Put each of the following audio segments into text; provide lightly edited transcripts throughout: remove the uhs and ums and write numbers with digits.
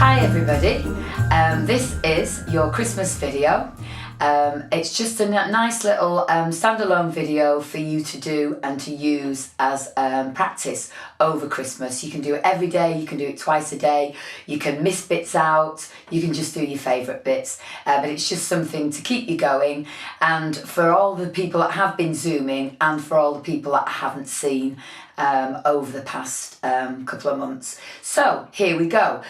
Hi everybody, this is your Christmas video. It's just a nice little standalone video for you to do and to use as practice over Christmas. You can do it every day, you can do it twice a day, you can miss bits out, you can just do your favourite bits, but it's just something to keep you going, and for all the people that have been Zooming and for all the people that I haven't seen over the past couple of months. So here we go.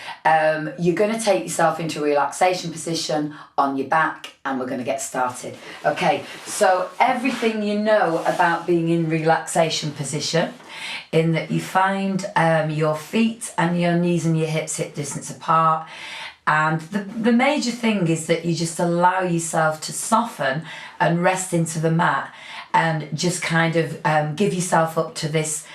You're going to take yourself into a relaxation position on your back and we're going to get started. Okay, so everything you know about being in relaxation position, in that you find your feet and your knees and your hips hip distance apart, and the major thing is that you just allow yourself to soften and rest into the mat and just kind of give yourself up to this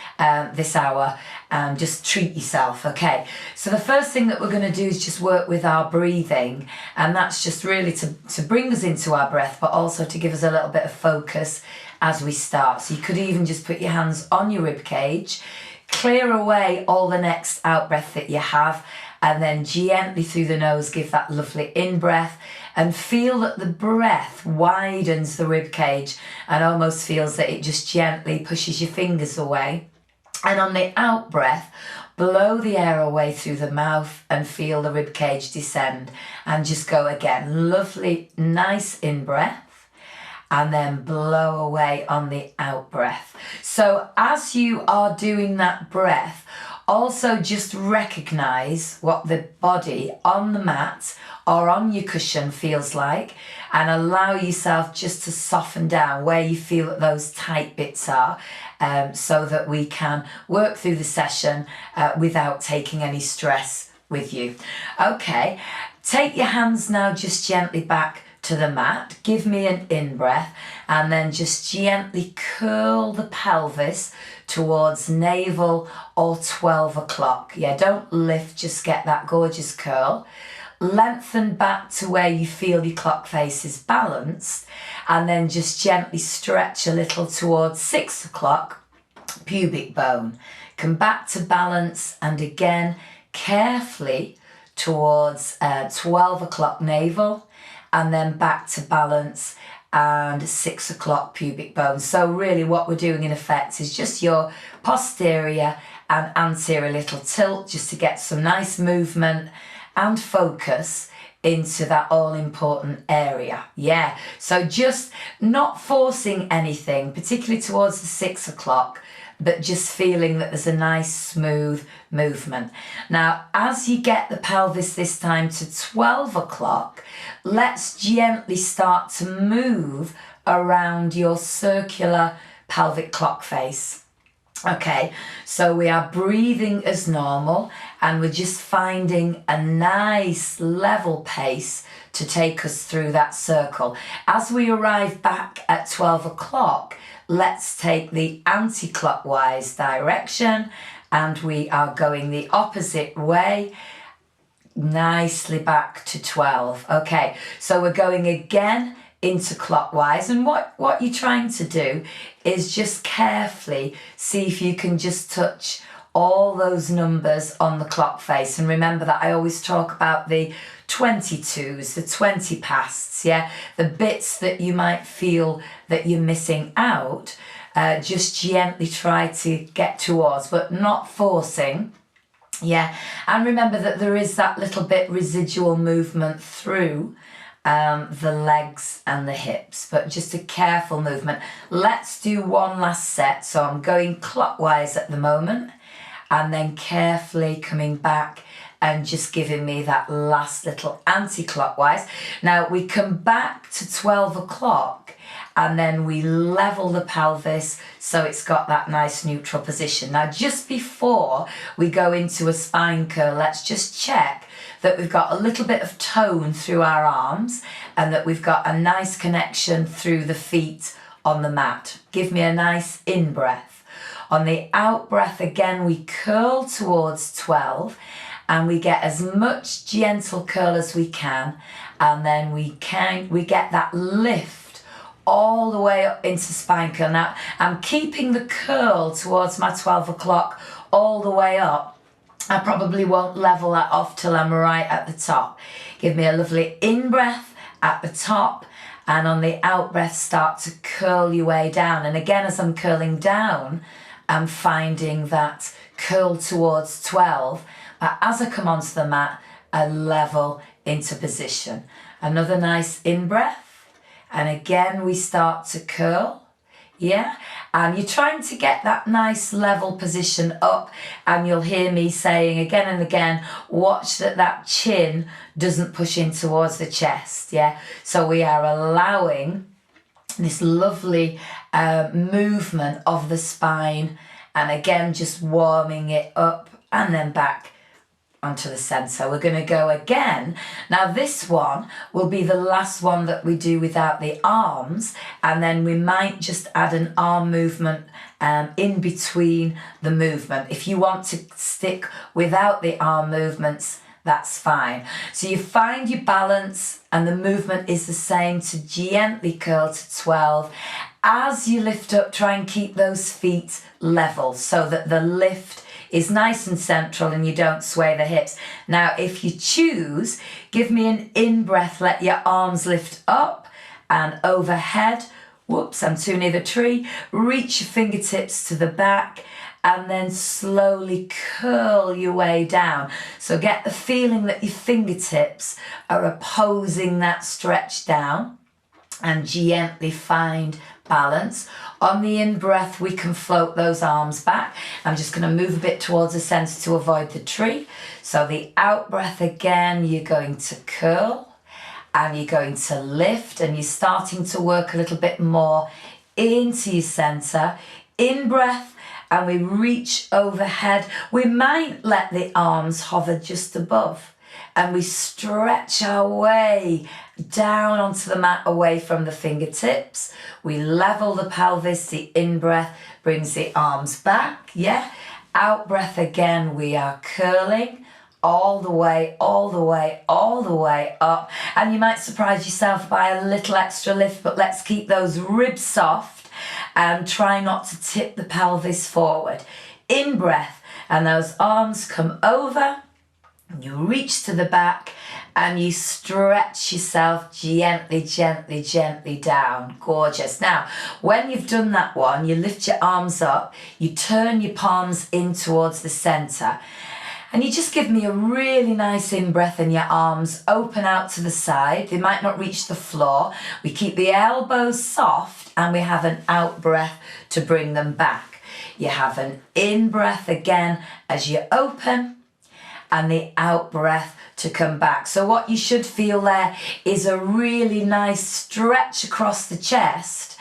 hour and just treat yourself. Okay, so the first thing that we're going to do is just work with our breathing, and that's just really to bring us into our breath, but also to give us a little bit of focus as we start. So you could even just put your hands on your rib cage, clear away all the next out breath that you have, and then gently through the nose give that lovely in breath, and feel that the breath widens the rib cage and almost feels that it just gently pushes your fingers away. And on the out breath, blow the air away through the mouth and feel the rib cage descend, and just go again. Lovely, nice in breath, and then blow away on the out breath. So as you are doing that breath, also just recognize what the body on the mat or on your cushion feels like, and allow yourself just to soften down where you feel that those tight bits are, so that we can work through the session without taking any stress with you. Okay, take your hands now just gently back to the mat, give me an in breath, and then just gently curl the pelvis towards navel or 12 o'clock. Yeah, don't lift, just get that gorgeous curl. Lengthen back to where you feel your clock face is balanced, and then just gently stretch a little towards 6 o'clock, pubic bone. Come back to balance, and again, carefully towards 12 o'clock navel, and then back to balance and 6 o'clock pubic bone. So really what we're doing in effect is just your posterior and anterior little tilt, just to get some nice movement and focus into that all-important area. Yeah, so just not forcing anything, particularly towards the 6 o'clock, but just feeling that there's a nice smooth movement. Now, as you get the pelvis this time to 12 o'clock, let's gently start to move around your circular pelvic clock face. Okay, so we are breathing as normal, and we're just finding a nice level pace to take us through that circle. As we arrive back at 12 o'clock, let's take the anti-clockwise direction, and we are going the opposite way, nicely back to 12. Okay, so we're going again into clockwise, and what you're trying to do is just carefully see if you can just touch all those numbers on the clock face. And remember that I always talk about the 22s, the 20 pasts, yeah, the bits that you might feel that you're missing out, just gently try to get towards, but not forcing. Yeah, and remember that there is that little bit residual movement through the legs and the hips, but just a careful movement. Let's do one last set. So I'm going clockwise at the moment, and then carefully coming back and just giving me that last little anti-clockwise. Now we come back to 12 o'clock, and then we level the pelvis so it's got that nice neutral position. Now just before we go into a spine curl, let's just check that we've got a little bit of tone through our arms, and that we've got a nice connection through the feet on the mat. Give me a nice in breath. On the out breath, again, we curl towards 12, and we get as much gentle curl as we can, and then we get that lift all the way up into spine curl. Now, I'm keeping the curl towards my 12 o'clock all the way up, I probably won't level that off till I'm right at the top. Give me a lovely in-breath at the top, and on the out-breath start to curl your way down. And again, as I'm curling down, I'm finding that curl towards 12. But as I come onto the mat, I level into position. Another nice in-breath, and again we start to curl. Yeah, and you're trying to get that nice level position up, and you'll hear me saying again and again, watch that chin doesn't push in towards the chest. Yeah, so we are allowing this lovely movement of the spine, and again just warming it up and then back onto the centre. We're going to go again. Now this one will be the last one that we do without the arms, and then we might just add an arm movement in between the movement. If you want to stick without the arm movements, that's fine. So you find your balance, and the movement is the same, to gently curl to 12. As you lift up, try and keep those feet level so that the lift is nice and central and you don't sway the hips. Now, if you choose, give me an in-breath, let your arms lift up and overhead. Whoops, I'm too near the tree. Reach your fingertips to the back and then slowly curl your way down. So get the feeling that your fingertips are opposing that stretch down, and gently find balance. On the in-breath, we can float those arms back. I'm just going to move a bit towards the centre to avoid the tree. So the out-breath again, you're going to curl and you're going to lift, and you're starting to work a little bit more into your centre. In-breath, and we reach overhead. We might let the arms hover just above, and we stretch our way down onto the mat away from the fingertips. We level the pelvis. The in-breath brings the arms back. Yeah. Out-breath again, we are curling all the way, all the way, all the way up. And you might surprise yourself by a little extra lift, but let's keep those ribs soft and try not to tip the pelvis forward. In-breath, and those arms come over. You reach to the back and you stretch yourself gently, gently, gently down. Gorgeous. Now, when you've done that one, you lift your arms up, you turn your palms in towards the centre, and you just give me a really nice in-breath, and your arms open out to the side. They might not reach the floor. We keep the elbows soft, and we have an out-breath to bring them back. You have an in-breath again as you open, and the out breath to come back. So what you should feel there is a really nice stretch across the chest,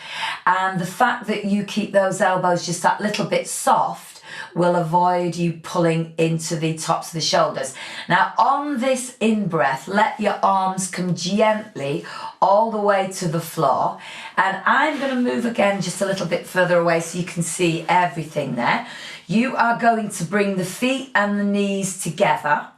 and the fact that you keep those elbows just that little bit soft will avoid you pulling into the tops of the shoulders. Now on this in-breath, let your arms come gently all the way to the floor, and I'm going to move again just a little bit further away so you can see everything there. You are going to bring the feet and the knees together,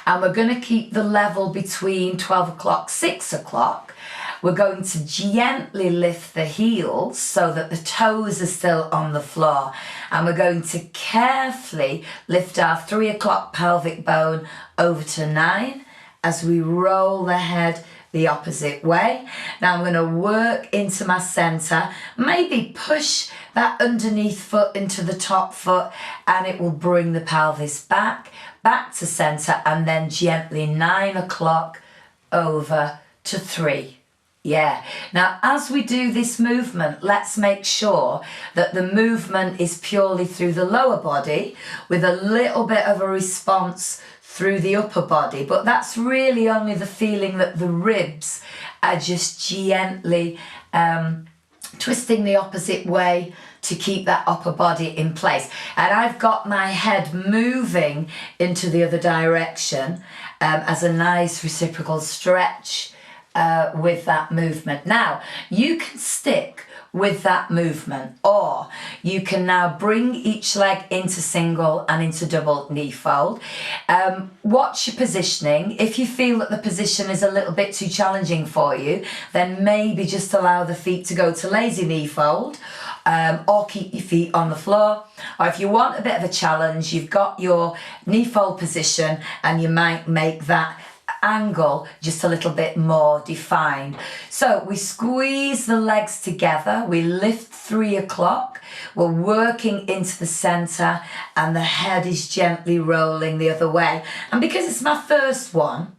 and we're going to keep the level between 12 o'clock, 6 o'clock. We're going to gently lift the heels so that the toes are still on the floor, and we're going to carefully lift our 3 o'clock pelvic bone over to 9 as we roll the head the opposite way. Now I'm going to work into my centre, maybe push that underneath foot into the top foot, and it will bring the pelvis back to centre, and then gently 9 o'clock over to 3. Yeah. Now, as we do this movement, let's make sure that the movement is purely through the lower body with a little bit of a response through the upper body, but that's really only the feeling that the ribs are just gently twisting the opposite way to keep that upper body in place. And I've got my head moving into the other direction as a nice reciprocal stretch with that movement. Now, you can stick with that movement, or you can now bring each leg into single and into double knee fold. Watch your positioning. If you feel that the position is a little bit too challenging for you, then maybe just allow the feet to go to lazy knee fold, or keep your feet on the floor. Or if you want a bit of a challenge, you've got your knee fold position and you might make that angle just a little bit more defined. So we squeeze the legs together, we lift 3 o'clock, we're working into the center and the head is gently rolling the other way. And because it's my first one,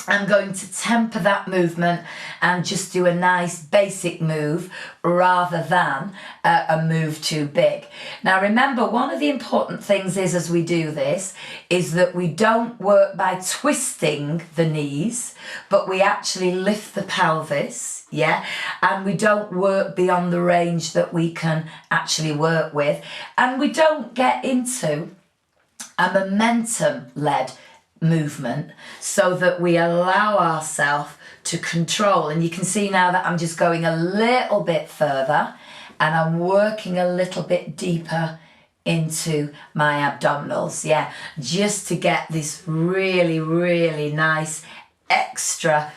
I'm going to temper that movement and just do a nice basic move rather than a move too big. Now remember, one of the important things is as we do this is that we don't work by twisting the knees, but we actually lift the pelvis, yeah? And we don't work beyond the range that we can actually work with. And we don't get into a momentum-led movement so that we allow ourselves to control. And you can see now that I'm just going a little bit further and I'm working a little bit deeper into my abdominals, yeah, just to get this really, really nice extra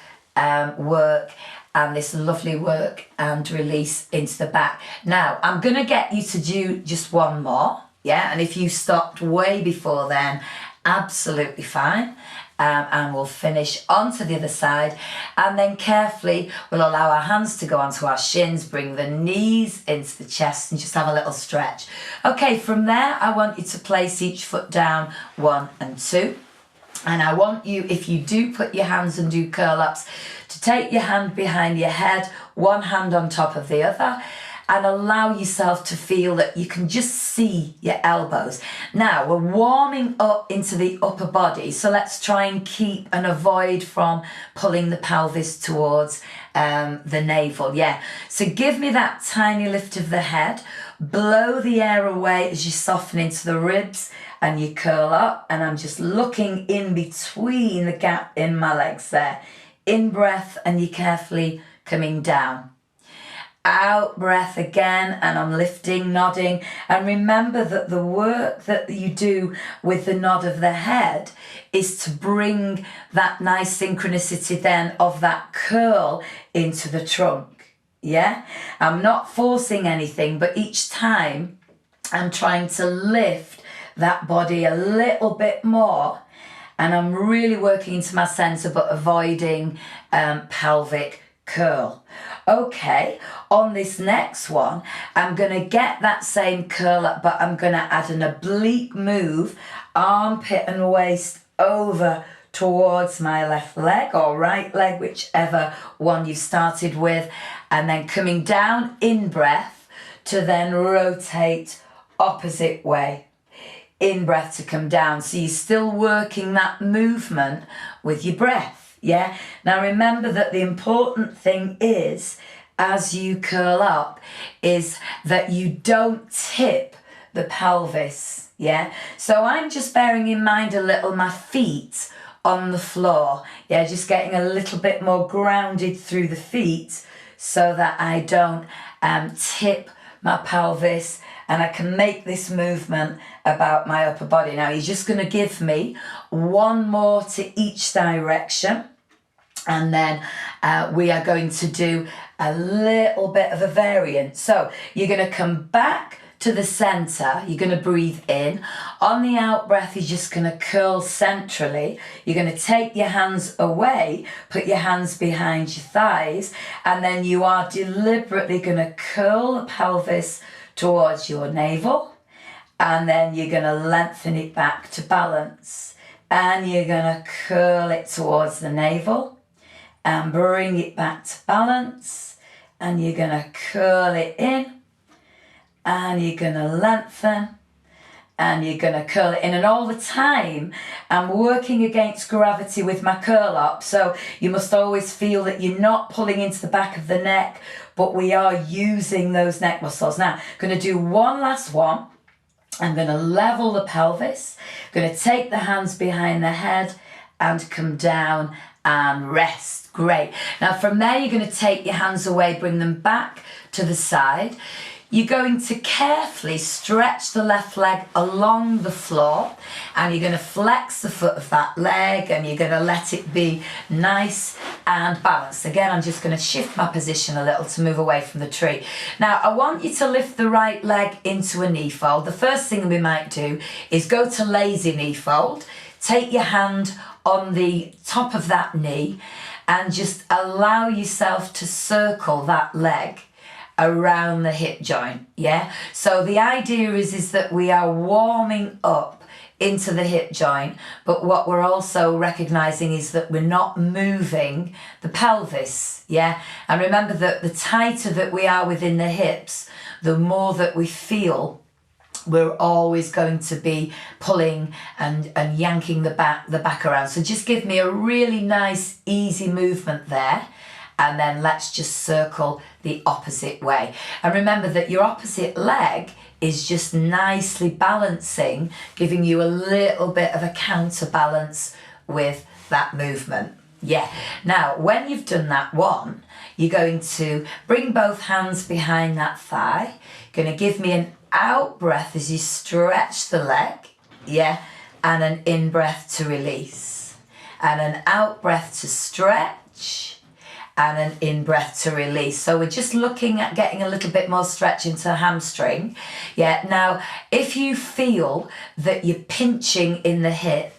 work and this lovely work and release into the back. Now, I'm going to get you to do just one more, yeah, and if you stopped way before then, absolutely fine. And we'll finish onto the other side, and then carefully we'll allow our hands to go onto our shins, bring the knees into the chest and just have a little stretch. Okay, from there I want you to place each foot down, 1 and 2. And I want you, if you do put your hands and do curl ups, to take your hand behind your head, one hand on top of the other, and allow yourself to feel that you can just see your elbows. Now, we're warming up into the upper body, so let's try and keep and avoid from pulling the pelvis towards the navel, yeah. So give me that tiny lift of the head, blow the air away as you soften into the ribs and you curl up, and I'm just looking in between the gap in my legs there. In breath, and you're carefully coming down. Out breath again, and I'm lifting, nodding. And remember that the work that you do with the nod of the head is to bring that nice synchronicity then of that curl into the trunk, yeah? I'm not forcing anything, but each time I'm trying to lift that body a little bit more, and I'm really working into my center but avoiding pelvic curl. Okay, on this next one, I'm going to get that same curl up, but I'm going to add an oblique move, armpit and waist over towards my left leg or right leg, whichever one you've started with, and then coming down in breath to then rotate opposite way. In breath to come down. So you're still working that movement with your breath. Yeah. Now remember that the important thing is, as you curl up, is that you don't tip the pelvis. Yeah. So I'm just bearing in mind a little my feet on the floor. Yeah. Just getting a little bit more grounded through the feet so that I don't tip my pelvis, and I can make this movement about my upper body. Now you're just going to give me one more to each direction, and then we are going to do a little bit of a variant. So you're going to come back to the center, you're going to breathe in. On the out breath, you're just going to curl centrally. You're going to take your hands away, put your hands behind your thighs, and then you are deliberately going to curl the pelvis towards your navel, and then you're going to lengthen it back to balance, and you're going to curl it towards the navel and bring it back to balance, and you're going to curl it in, and you're going to lengthen, and you're going to curl it in. And all the time I'm working against gravity with my curl up, so you must always feel that you're not pulling into the back of the neck, but we are using those neck muscles. Now, I'm going to do one last one. I'm going to level the pelvis, I'm going to take the hands behind the head and come down and rest. Great. Now from there, you're going to take your hands away, bring them back to the side. you're going to carefully stretch the left leg along the floor, and you're going to flex the foot of that leg, and you're going to let it be nice and balanced. Again, I'm just going to shift my position a little to move away from the tree. Now, I want you to lift the right leg into a knee fold. The first thing we might do is go to lazy knee fold. Take your hand on the top of that knee and just allow yourself to circle that leg around the hip joint, yeah? So the idea is that we are warming up into the hip joint, but what we're also recognizing is that we're not moving the pelvis, yeah? And remember that the tighter that we are within the hips, the more that we feel we're always going to be pulling and yanking the back around. So just give me a really nice, easy movement there. And then let's just circle the opposite way. And remember that your opposite leg is just nicely balancing, giving you a little bit of a counterbalance with that movement. Yeah. Now, when you've done that one, you're going to bring both hands behind that thigh. Going to give me an out breath as you stretch the leg. Yeah. And an in breath to release. And an out breath to stretch. And an in-breath to release. So we're just looking at getting a little bit more stretch into the hamstring. Yeah, now, if you feel that you're pinching in the hip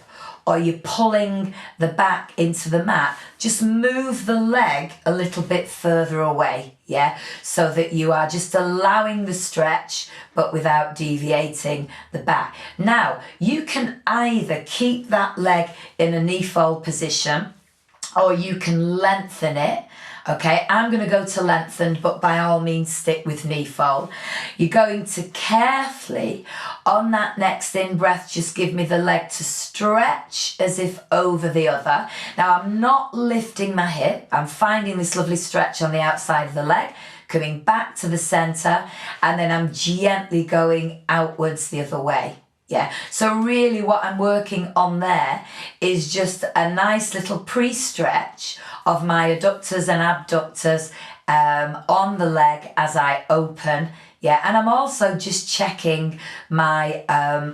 or you're pulling the back into the mat, just move the leg a little bit further away, yeah? So that you are just allowing the stretch, but without deviating the back. Now, you can either keep that leg in a knee fold position, or you can lengthen it. Okay, I'm going to go to lengthened, but by all means stick with knee fold. You're going to carefully, on that next in-breath, just give me the leg to stretch as if over the other. Now, I'm not lifting my hip. I'm finding this lovely stretch on the outside of the leg, coming back to the center, and then I'm gently going outwards the other way. Yeah, so really what I'm working on there is just a nice little pre-stretch of my adductors and abductors on the leg as I open. Yeah, and I'm also just checking my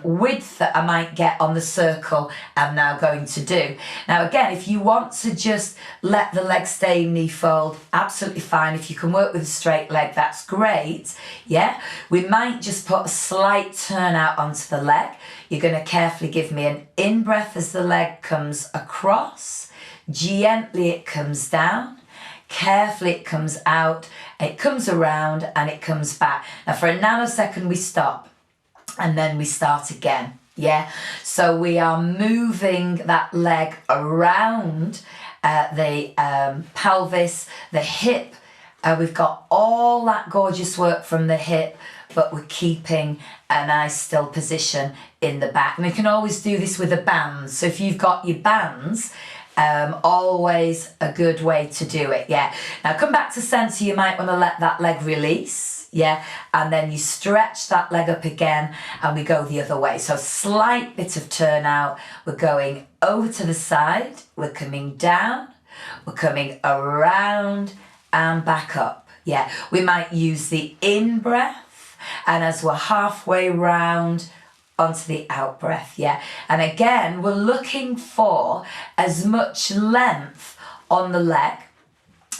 width that I might get on the circle I'm now going to do. Now again, if you want to just let the leg stay in knee fold, absolutely fine. If you can work with a straight leg, that's great. Yeah, we might just put a slight turn out onto the leg. You're going to carefully give me an in-breath as the leg comes across. Gently it comes down. Carefully it comes out, it comes around and it comes back. Now for a nanosecond we stop and then we start again. Yeah, so we are moving that leg around the pelvis, the hip. We've got all that gorgeous work from the hip, but we're keeping a nice still position in the back. And we can always do this with a band. So if you've got your bands, always a good way to do it. Yeah, now come back to center. You might want to let that leg release, yeah, and then you stretch that leg up again and we go the other way. So slight bit of turn out. We're going over to the side, we're coming down, we're coming around and back up. Yeah, we might use the in breath, and as we're halfway round, onto the out breath. Yeah, and again we're looking for as much length on the leg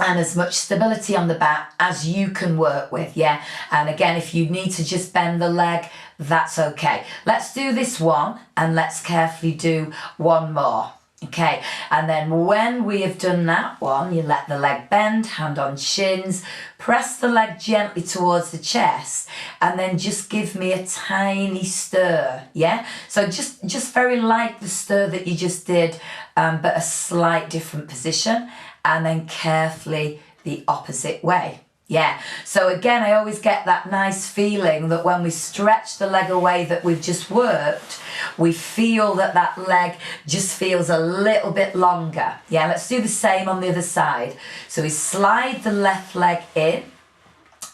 and as much stability on the back as you can work with. Yeah, and again, if you need to just bend the leg, that's okay. Let's do this one and let's carefully do one more. Okay, and then when we have done that one, you let the leg bend, hand on shins, press the leg gently towards the chest, and then just give me a tiny stir, yeah? So just very like the stir that you just did, but a slight different position, and then carefully the opposite way. Yeah, so again, I always get that nice feeling that when we stretch the leg away that we've just worked, we feel that that leg just feels a little bit longer. Yeah, let's do the same on the other side. So we slide the left leg in,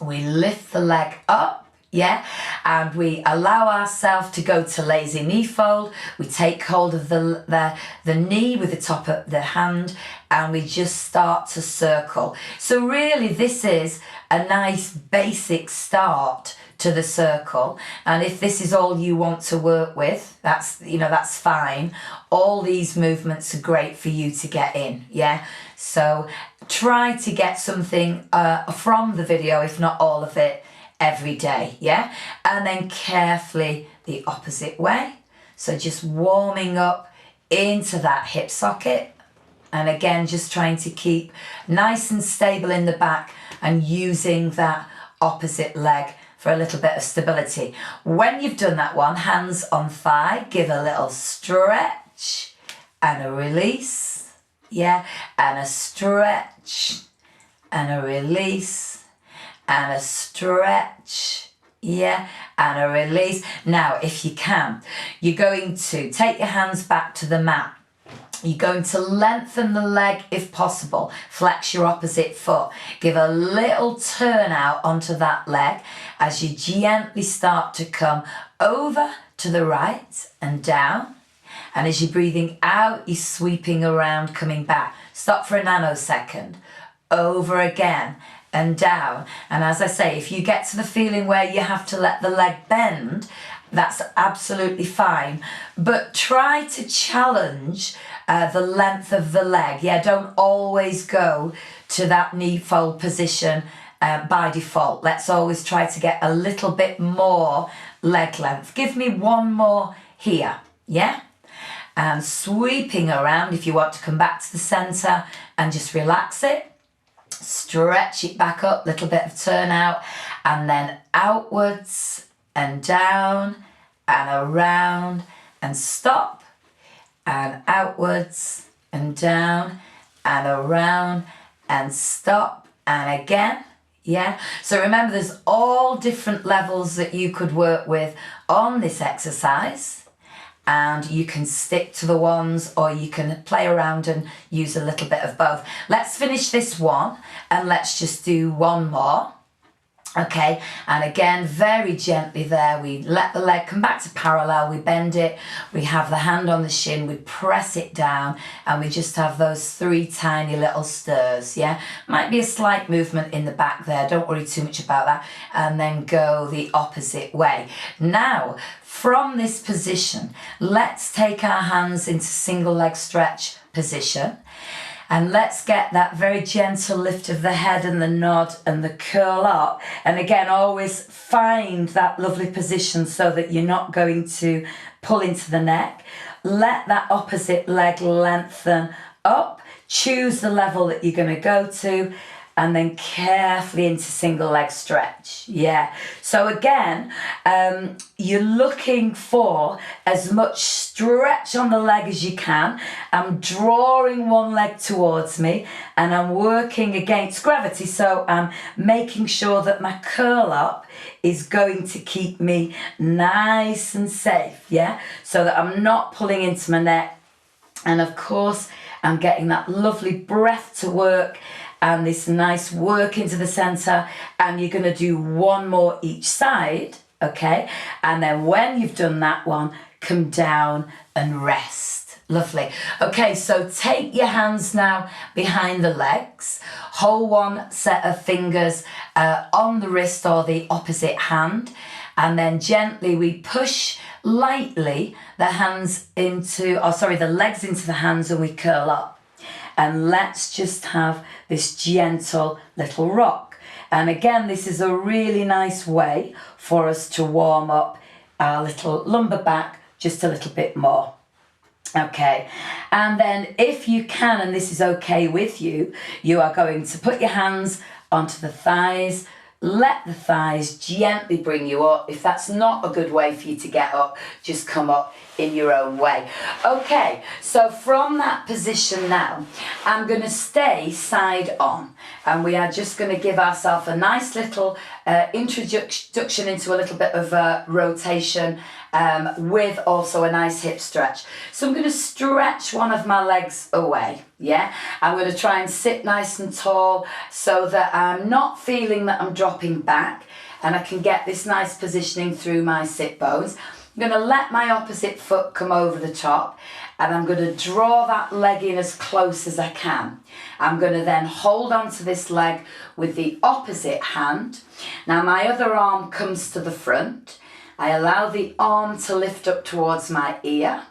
we lift the leg up, yeah, and we allow ourselves to go to lazy knee fold. We take hold of the knee with the top of the hand and we just start to circle. So really this is a nice basic start to the circle. And if this is all you want to work with, that's fine. All these movements are great for you to get in, yeah? So try to get something from the video, if not all of it, every day, yeah? And then carefully the opposite way. So just warming up into that hip socket. And again, just trying to keep nice and stable in the back and using that opposite leg for a little bit of stability. When you've done that one, hands on thigh, give a little stretch and a release. Yeah, and a stretch and a release and a stretch. Yeah, and a release. Now, if you can, you're going to take your hands back to the mat. You're going to lengthen the leg if possible. Flex your opposite foot. Give a little turn out onto that leg as you gently start to come over to the right and down. And as you're breathing out, you're sweeping around, coming back. Stop for a nanosecond. Over again and down. And as I say, if you get to the feeling where you have to let the leg bend, that's absolutely fine. But try to challenge the length of the leg. Yeah, don't always go to that knee fold position by default. Let's always try to get a little bit more leg length. Give me one more here, yeah? And sweeping around, if you want to come back to the center and just relax it. Stretch it back up, little bit of turn out, and then outwards and down and around and stop, and outwards and down and around and stop, and again, yeah? So remember, there's all different levels that you could work with on this exercise. And you can stick to the ones, or you can play around and use a little bit of both. Let's finish this one and let's just do one more. Okay, and again, very gently there, we let the leg come back to parallel, we bend it, we have the hand on the shin, we press it down, and we just have those 3 tiny little stirs, yeah? Might be a slight movement in the back there, don't worry too much about that, and then go the opposite way. Now, from this position, let's take our hands into single leg stretch position. And let's get that very gentle lift of the head and the nod and the curl up. And again, always find that lovely position so that you're not going to pull into the neck. Let that opposite leg lengthen up. Choose the level that you're going to go to. And then carefully into single leg stretch. Yeah. So again, you're looking for as much stretch on the leg as you can. I'm drawing one leg towards me and I'm working against gravity. So I'm making sure that my curl up is going to keep me nice and safe. Yeah. So that I'm not pulling into my neck. And of course, I'm getting that lovely breath to work. And this nice work into the center, and you're going to do one more each side, okay? And then when you've done that one, come down and rest. Lovely. Okay, so take your hands now behind the legs. Hold one set of fingers on the wrist or the opposite hand, and then gently we push lightly the legs into the hands, and we curl up. And let's just have this gentle little rock. And again, this is a really nice way for us to warm up our little lumbar back just a little bit more. Okay, and then if you can, and this is okay with you, you are going to put your hands onto the thighs. Let the thighs gently bring you up. If that's not a good way for you to get up, just come up in your own way. Okay, so from that position now, I'm going to stay side on, and we are just going to give ourselves a nice little introduction into a little bit of rotation with also a nice hip stretch. So I'm going to stretch one of my legs away, yeah? I'm going to try and sit nice and tall so that I'm not feeling that I'm dropping back, and I can get this nice positioning through my sit bones. I'm going to let my opposite foot come over the top, and I'm going to draw that leg in as close as I can. I'm going to then hold on to this leg with the opposite hand. Now my other arm comes to the front. I allow the arm to lift up towards my ear,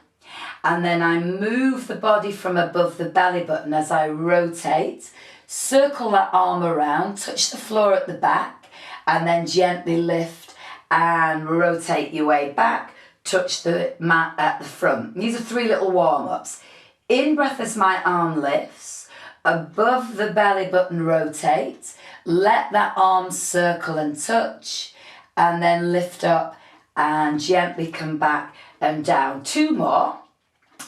and then I move the body from above the belly button as I rotate. Circle that arm around, touch the floor at the back, and then gently lift and rotate your way back, touch the mat at the front. These are 3 little warm-ups. In breath as my arm lifts, above the belly button rotate, let that arm circle and touch, and then lift up and gently come back and down. 2 more.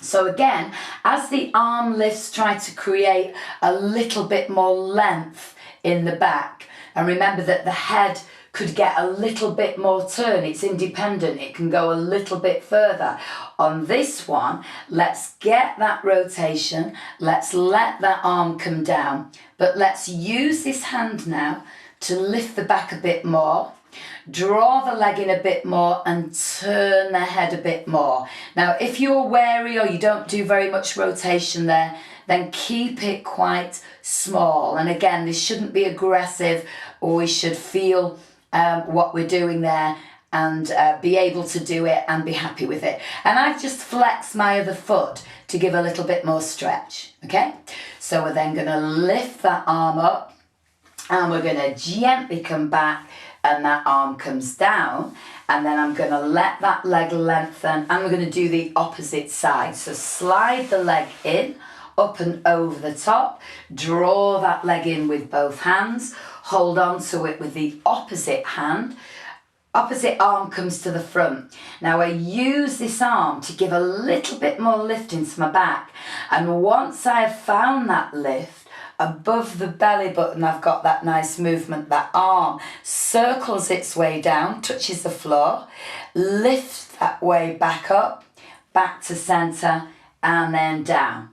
So again, as the arm lifts, try to create a little bit more length in the back. And remember that the head could get a little bit more turn. It's independent. It can go a little bit further. On this one, let's get that rotation. Let's let that arm come down. But let's use this hand now to lift the back a bit more. Draw the leg in a bit more and turn the head a bit more. Now, if you're wary or you don't do very much rotation there, then keep it quite small. And again, this shouldn't be aggressive, or we should feel what we're doing there and be able to do it and be happy with it. And I've just flexed my other foot to give a little bit more stretch, okay? So we're then gonna lift that arm up, and we're gonna gently come back, and that arm comes down, and then I'm going to let that leg lengthen, and we're going to do the opposite side. So slide the leg in, up and over the top, draw that leg in with both hands, hold on to it with the opposite hand, opposite arm comes to the front. Now I use this arm to give a little bit more lift into my back, and once I've found that lift, above the belly button, I've got that nice movement. That arm circles its way down, touches the floor, lifts that way back up, back to center, and then down.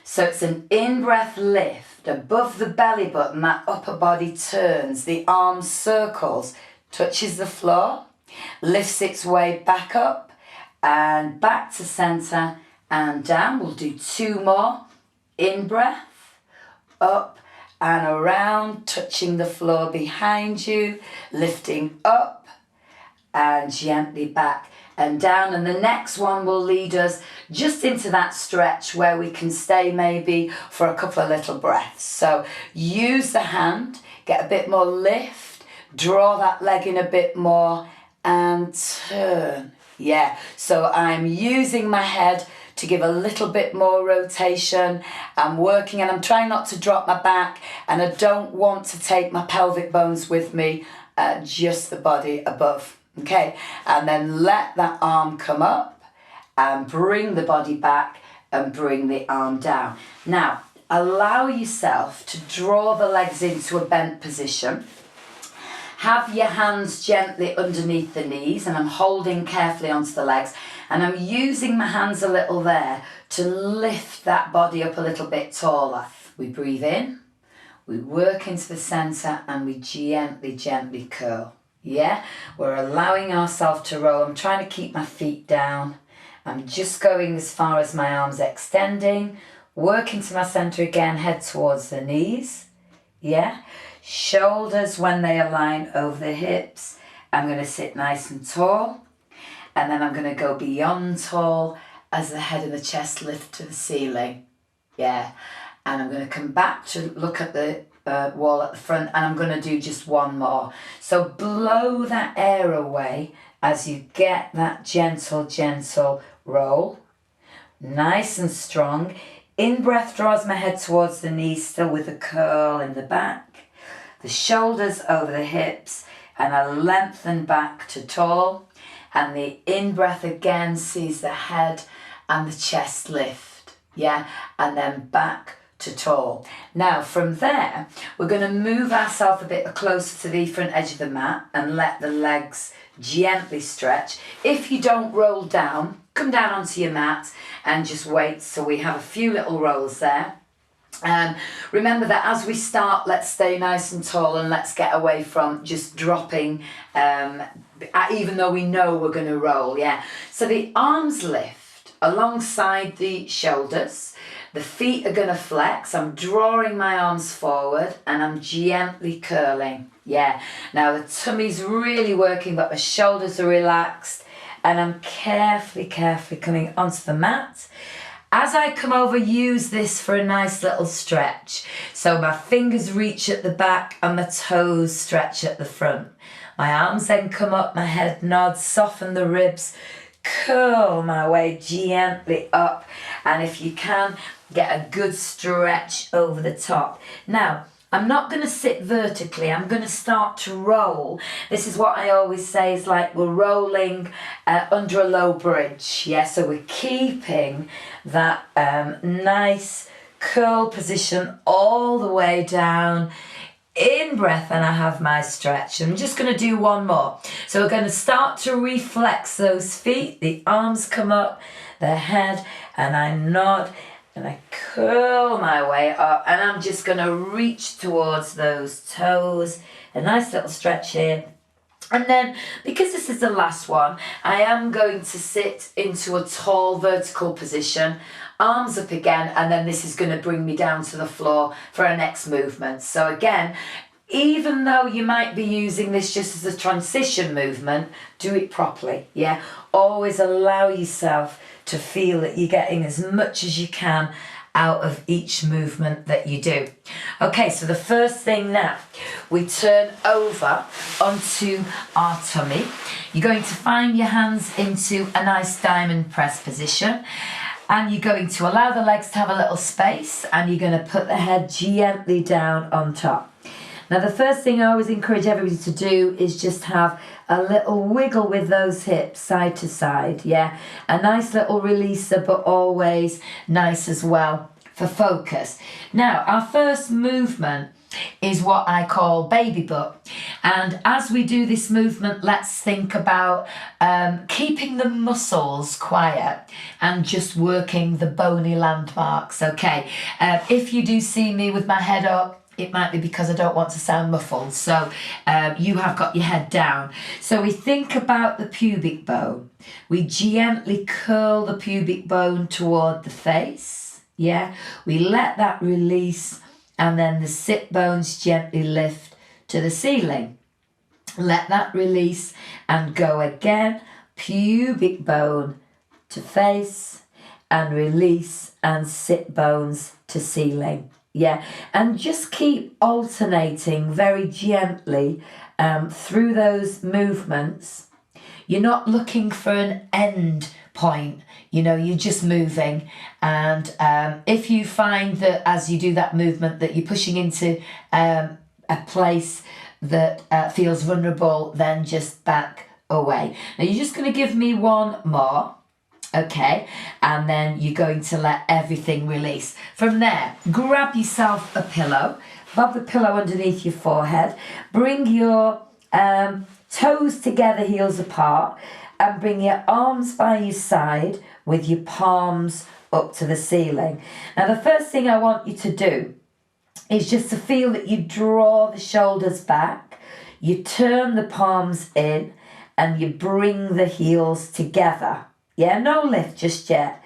So it's an in-breath lift above the belly button, that upper body turns, the arm circles, touches the floor, lifts its way back up, and back to center and down. We'll do 2 more. In-breath, up and around, touching the floor behind you, lifting up and gently back and down. And the next one will lead us just into that stretch where we can stay maybe for a couple of little breaths. So use the hand, get a bit more lift, draw that leg in a bit more and turn. Yeah, so I'm using my head to give a little bit more rotation. I'm working, and I'm trying not to drop my back, and I don't want to take my pelvic bones with me, just the body above, okay? And then let that arm come up and bring the body back and bring the arm down. Now, allow yourself to draw the legs into a bent position. Have your hands gently underneath the knees, and I'm holding carefully onto the legs, and I'm using my hands a little there to lift that body up a little bit taller. We breathe in, we work into the center, and we gently, gently curl. Yeah, we're allowing ourselves to roll. I'm trying to keep my feet down. I'm just going as far as my arms extending, work into my center again, head towards the knees. Yeah. Shoulders, when they align, over the hips. I'm going to sit nice and tall, and then I'm going to go beyond tall as the head and the chest lift to the ceiling. Yeah, and I'm going to come back to look at the wall at the front, and I'm going to do just 1 more. So blow that air away as you get that gentle, gentle roll. Nice and strong. In-breath draws my head towards the knees, still with a curl in the back. The shoulders over the hips, and I lengthen back to tall, and the in-breath again sees the head and the chest lift, yeah, and then back to tall. Now from there, we're going to move ourselves a bit closer to the front edge of the mat and let the legs gently stretch. If you don't roll down, come down onto your mat and just wait. So we have a few little rolls there. Remember that as we start, let's stay nice and tall, and let's get away from just dropping, even though we know we're going to roll, yeah. So the arms lift alongside the shoulders. The feet are going to flex. I'm drawing my arms forward and I'm gently curling, yeah. Now the tummy's really working, but the shoulders are relaxed, and I'm carefully coming onto the mat. As I come over, use this for a nice little stretch. So my fingers reach at the back and my toes stretch at the front. My arms then come up, my head nods, soften the ribs, curl my way gently up. And if you can, get a good stretch over the top. Now, I'm not going to sit vertically, I'm going to start to roll. This is what I always say is like we're rolling under a low bridge. Yeah, so we're keeping that nice curl position all the way down. In breath, and I have my stretch. I'm just going to do one more. So we're going to start to reflex those feet. The arms come up, the head, and I nod. And I curl my way up, and I'm just going to reach towards those toes. A nice little stretch here. And then, because this is the last one, I am going to sit into a tall vertical position, arms up again, and then this is going to bring me down to the floor for our next movement. So again, even though you might be using this just as a transition movement, do it properly, yeah? Always allow yourself to feel that you're getting as much as you can out of each movement that you do. Okay, so the first thing now, we turn over onto our tummy. You're going to find your hands into a nice diamond press position, and you're going to allow the legs to have a little space, and you're going to put the head gently down on top. Now the first thing I always encourage everybody to do is just have a little wiggle with those hips side to side, yeah? A nice little releaser, but always nice as well for focus. Now our first movement is what I call baby butt. And as we do this movement, let's think about keeping the muscles quiet and just working the bony landmarks, okay? If you do see me with my head up, it might be because I don't want to sound muffled. So you have got your head down. So we think about the pubic bone. We gently curl the pubic bone toward the face. Yeah, we let that release, and then the sit bones gently lift to the ceiling. Let that release and go again. Pubic bone to face, and release, and sit bones to ceiling. Yeah, and just keep alternating very gently through those movements. You're not looking for an end point, you know, you're just moving. And if you find that as you do that movement that you're pushing into a place that feels vulnerable, then just back away. Now you're just going to give me one more. Okay, and then you're going to let everything release. From there, grab yourself a pillow, bob the pillow underneath your forehead, bring your toes together, heels apart, and bring your arms by your side with your palms up to the ceiling. Now the first thing I want you to do is just to feel that you draw the shoulders back, you turn the palms in, and you bring the heels together. Yeah, no lift just yet.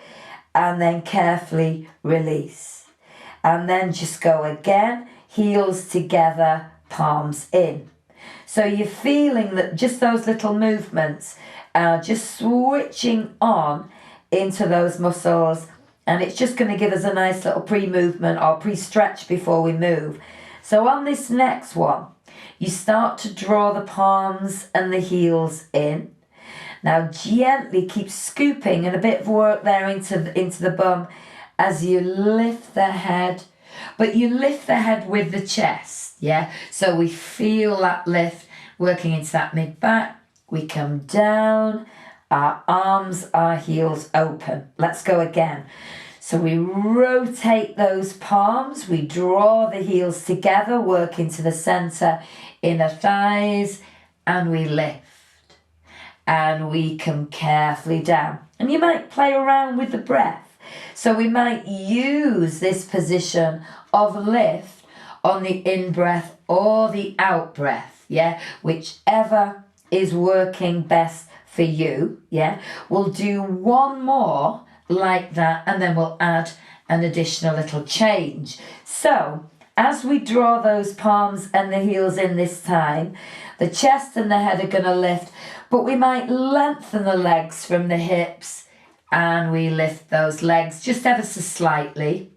And then carefully release. And then just go again, heels together, palms in. So you're feeling that just those little movements are just switching on into those muscles. And it's just going to give us a nice little pre-movement or pre-stretch before we move. So on this next one, you start to draw the palms and the heels in. Now gently keep scooping, and a bit of work there into the bum as you lift the head, but you lift the head with the chest, yeah? So we feel that lift working into that mid-back. We come down, our arms, our heels open. Let's go again. So we rotate those palms, we draw the heels together, work into the center, inner thighs, and we lift. And we come carefully down. And you might play around with the breath. So we might use this position of lift on the in-breath or the out-breath, yeah? Whichever is working best for you, yeah? We'll do one more like that, and then we'll add an additional little change. So as we draw those palms and the heels in this time, the chest and the head are going to lift, but we might lengthen the legs from the hips, and we lift those legs just ever so slightly,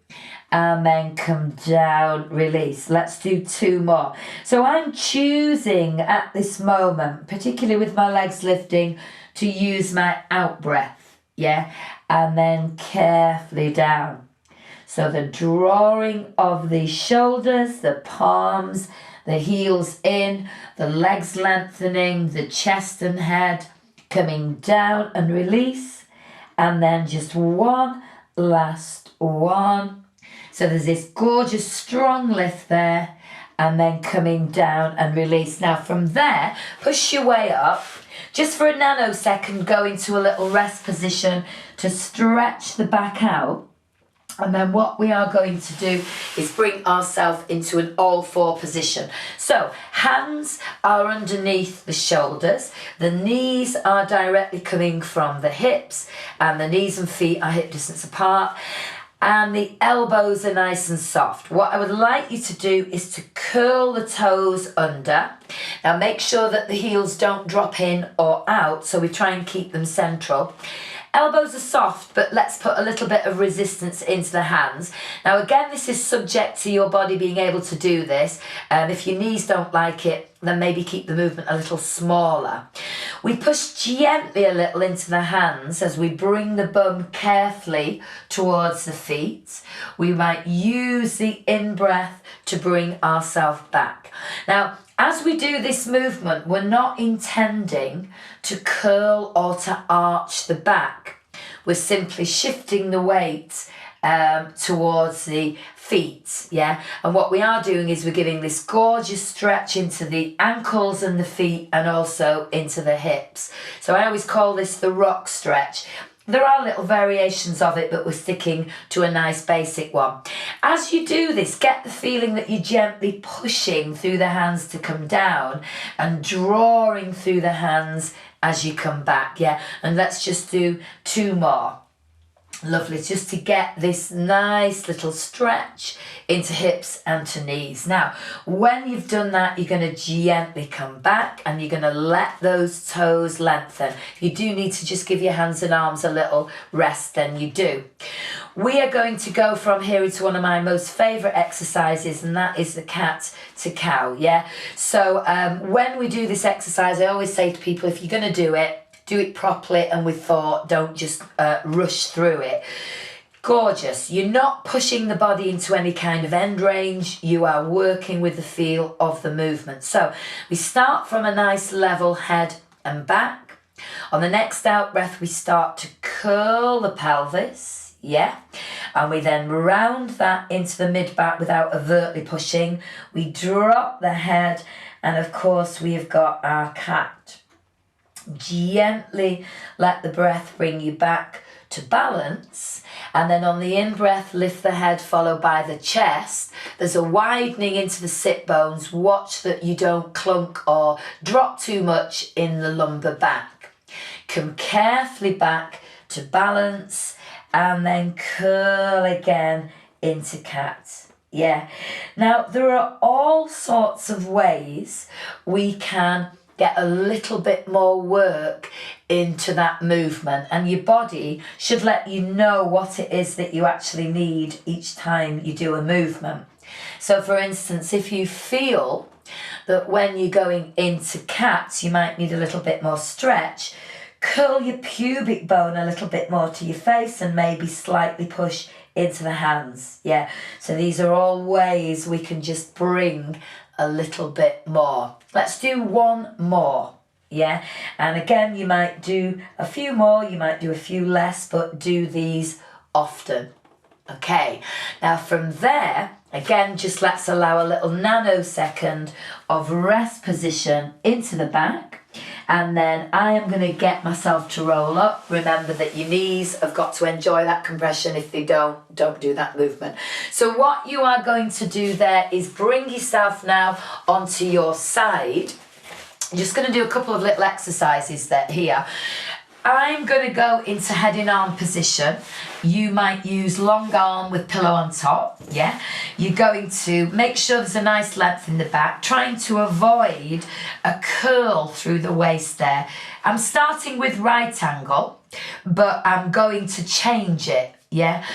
and then come down, release. Let's do two more. So I'm choosing at this moment, particularly with my legs lifting, to use my out breath, yeah, and then carefully down. So the drawing of the shoulders, the palms, the heels in, the legs lengthening, the chest and head coming down and release. And then just one last one. So there's this gorgeous strong lift there, and then coming down and release. Now from there, push your way up. Just for a nanosecond, go into a little rest position to stretch the back out. And then what we are going to do is bring ourselves into an all four position. So hands are underneath the shoulders, the knees are directly coming from the hips, and the knees and feet are hip distance apart, and the elbows are nice and soft. What I would like you to do is to curl the toes under. Now make sure that the heels don't drop in or out, so we try and keep them central. Elbows are soft, but let's put a little bit of resistance into the hands. Now again, this is subject to your body being able to do this. If your knees don't like it, then maybe keep the movement a little smaller. We push gently a little into the hands as we bring the bum carefully towards the feet. We might use the in-breath to bring ourselves back. Now, as we do this movement, we're not intending to curl or to arch the back. We're simply shifting the weight towards the feet, yeah? And what we are doing is we're giving this gorgeous stretch into the ankles and the feet, and also into the hips. So I always call this the rock stretch. There are little variations of it, but we're sticking to a nice basic one. As you do this, get the feeling that you're gently pushing through the hands to come down and drawing through the hands as you come back, yeah? And let's just do two more. Lovely, just to get this nice little stretch into hips and to knees. Now, when you've done that, you're going to gently come back and you're going to let those toes lengthen. If you do need to just give your hands and arms a little rest, then you do. We are going to go from here into one of my most favourite exercises, and that is the cat to cow, yeah? So when we do this exercise, I always say to people, if you're going to do it properly and with thought. Don't just rush through it. Gorgeous. You're not pushing the body into any kind of end range. You are working with the feel of the movement. So we start from a nice level head and back. On the next out breath, we start to curl the pelvis. Yeah. And we then round that into the mid back without overtly pushing. We drop the head, and of course we have got our cat. Gently let the breath bring you back to balance, and then on the in-breath, lift the head followed by the chest. There's a widening into the sit bones. Watch that you don't clunk or drop too much in the lumbar back. Come carefully back to balance, and then curl again into cat. Yeah. Now, there are all sorts of ways we can get a little bit more work into that movement, and your body should let you know what it is that you actually need each time you do a movement. So for instance, if you feel that when you're going into cat you might need a little bit more stretch, curl your pubic bone a little bit more to your face and maybe slightly push into the hands. Yeah, so these are all ways we can just bring a little bit more. Let's do one more, yeah? And again, you might do a few more, you might do a few less, but do these often. Okay, now from there, again, just let's allow a little nanosecond of rest position into the back. And then I am going to get myself to roll up. Remember that your knees have got to enjoy that compression. If they don't do that movement. So what you are going to do there is bring yourself now onto your side. I'm just going to do a couple of little exercises there here. I'm going to go into head in arm position. You might use long arm with pillow on top, yeah? You're going to make sure there's a nice length in the back, trying to avoid a curl through the waist there. I'm starting with right angle, but I'm going to change it, yeah?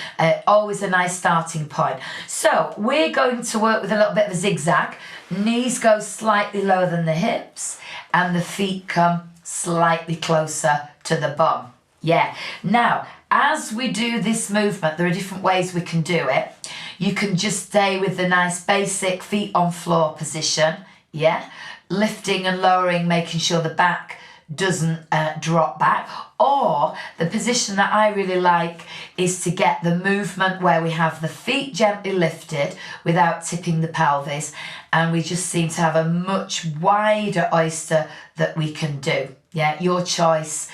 Always a nice starting point. So we're going to work with a little bit of a zigzag. Knees go slightly lower than the hips, and the feet come slightly closer to the bum. Yeah. Now, as we do this movement, there are different ways we can do it. You can just stay with the nice basic feet on floor position. Yeah. Lifting and lowering, making sure the back doesn't drop back. Or the position that I really like is to get the movement where we have the feet gently lifted without tipping the pelvis, and we just seem to have a much wider oyster that we can do. Yeah, your choice,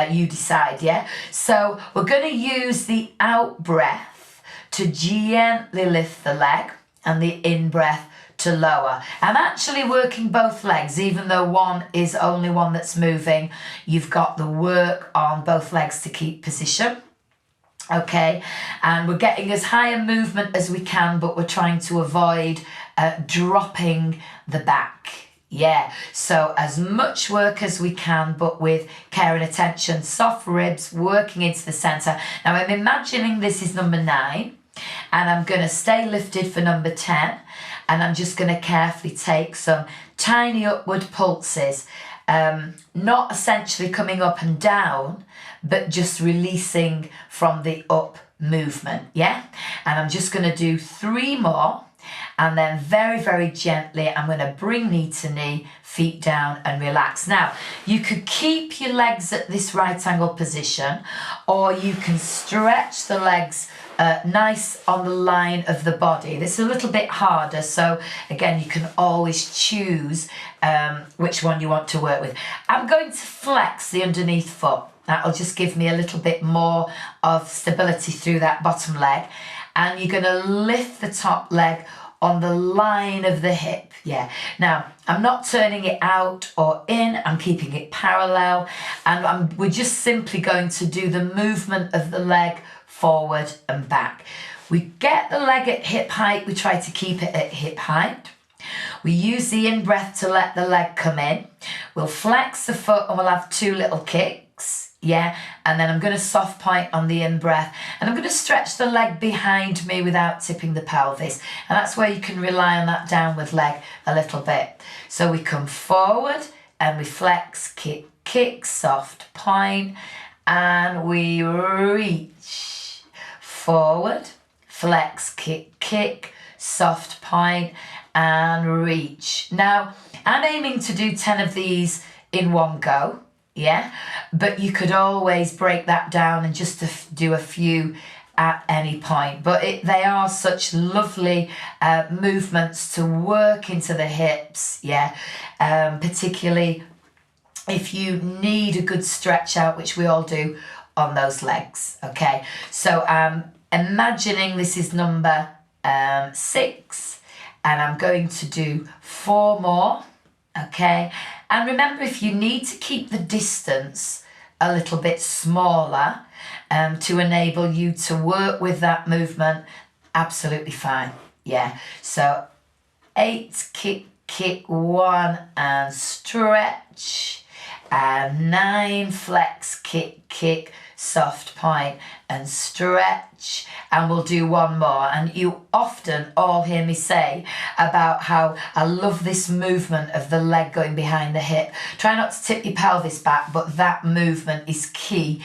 you decide, yeah? So we're going to use the out breath to gently lift the leg and the in breath to lower. I'm actually working both legs, even though one is only one that's moving. You've got the work on both legs to keep position. Okay, and we're getting as high a movement as we can, but we're trying to avoid dropping the back. Yeah, so as much work as we can, but with care and attention. Soft ribs working into the center. Now I'm imagining this is number 9, and I'm going to stay lifted for number 10, and I'm just going to carefully take some tiny upward pulses, not essentially coming up and down, but just releasing from the up movement. Yeah, and I'm just going to do 3 more. And then very, very gently, I'm going to bring knee to knee, feet down and relax. Now, you could keep your legs at this right angle position, or you can stretch the legs nice on the line of the body. This is a little bit harder, so again, you can always choose which one you want to work with. I'm going to flex the underneath foot. That'll just give me a little bit more of stability through that bottom leg. And you're going to lift the top leg on the line of the hip. Yeah. Now, I'm not turning it out or in. I'm keeping it parallel. And we're just simply going to do the movement of the leg forward and back. We get the leg at hip height. We try to keep it at hip height. We use the in-breath to let the leg come in. We'll flex the foot and we'll have 2 little kicks. Yeah, and then I'm going to soft point on the in-breath, and I'm going to stretch the leg behind me without tipping the pelvis, and that's where you can rely on that downward leg a little bit. So we come forward and we flex, kick, kick, soft point, and we reach forward, flex, kick, kick, soft point, and reach. Now, I'm aiming to do 10 of these in one go. Yeah, but you could always break that down and just do a few at any point. But they are such lovely movements to work into the hips, yeah, particularly if you need a good stretch out, which we all do on those legs, okay? So imagining this is number 6, and I'm going to do 4 more, okay? And remember, if you need to keep the distance a little bit smaller to enable you to work with that movement, absolutely fine. Yeah, so 8, kick, kick, 1 and stretch, and 9, flex, kick, kick, soft point and stretch, and we'll do 1 more. And you often all hear me say about how I love this movement of the leg going behind the hip. Try not to tip your pelvis back, but that movement is key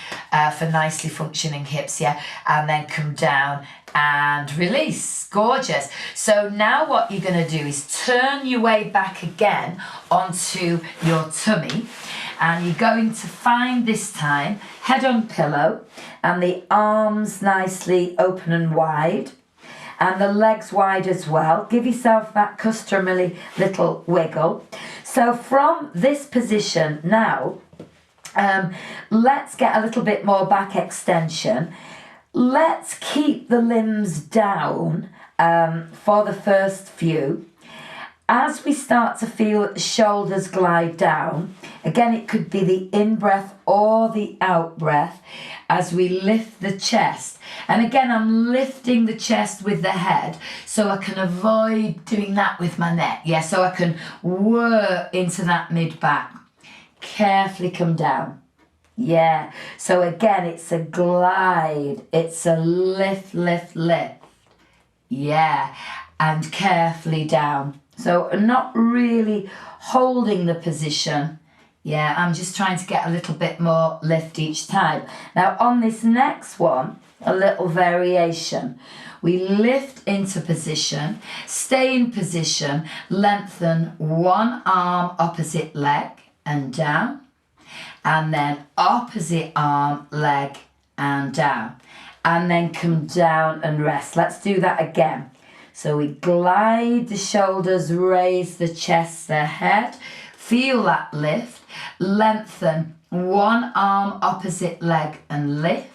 for nicely functioning hips, yeah? And then come down and release. Gorgeous. So now what you're going to do is turn your way back again onto your tummy, and you're going to find this time head on pillow and the arms nicely open and wide and the legs wide as well. Give yourself that customary little wiggle. So from this position now, let's get a little bit more back extension. Let's keep the limbs down for the first few. As we start to feel that the shoulders glide down, again, it could be the in-breath or the out-breath as we lift the chest. And again, I'm lifting the chest with the head so I can avoid doing that with my neck. Yeah, so I can work into that mid-back. Carefully come down. Yeah, so again, it's a glide. It's a lift, lift, lift. Yeah, and carefully down. So not really holding the position. Yeah, I'm just trying to get a little bit more lift each time. Now on this next one, a little variation. We lift into position, stay in position, lengthen one arm, opposite leg and down. And then opposite arm, leg and down. And then come down and rest. Let's do that again. So we glide the shoulders, raise the chest, the head. Feel that lift. Lengthen one arm, opposite leg and lift.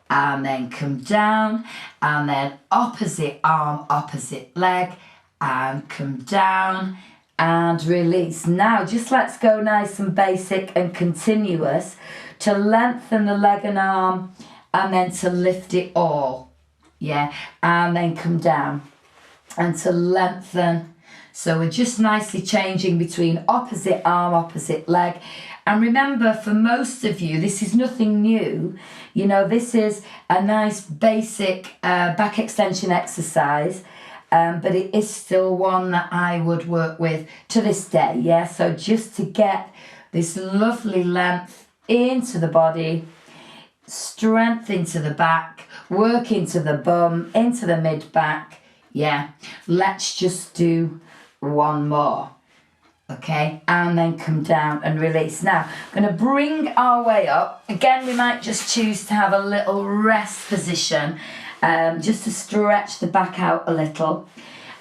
And then come down. And then opposite arm, opposite leg. And come down and release. Now just let's go nice and basic and continuous to lengthen the leg and arm and then to lift it all. Yeah, and then come down and to lengthen. So we're just nicely changing between opposite arm, opposite leg. And remember, for most of you, this is nothing new. You know, this is a nice basic back extension exercise, but it is still one that I would work with to this day. Yeah, so just to get this lovely length into the body, strength into the back, work into the bum, into the mid-back. Yeah, let's just do one more. Okay, and then come down and release. Now, I'm going to bring our way up. Again, we might just choose to have a little rest position, just to stretch the back out a little.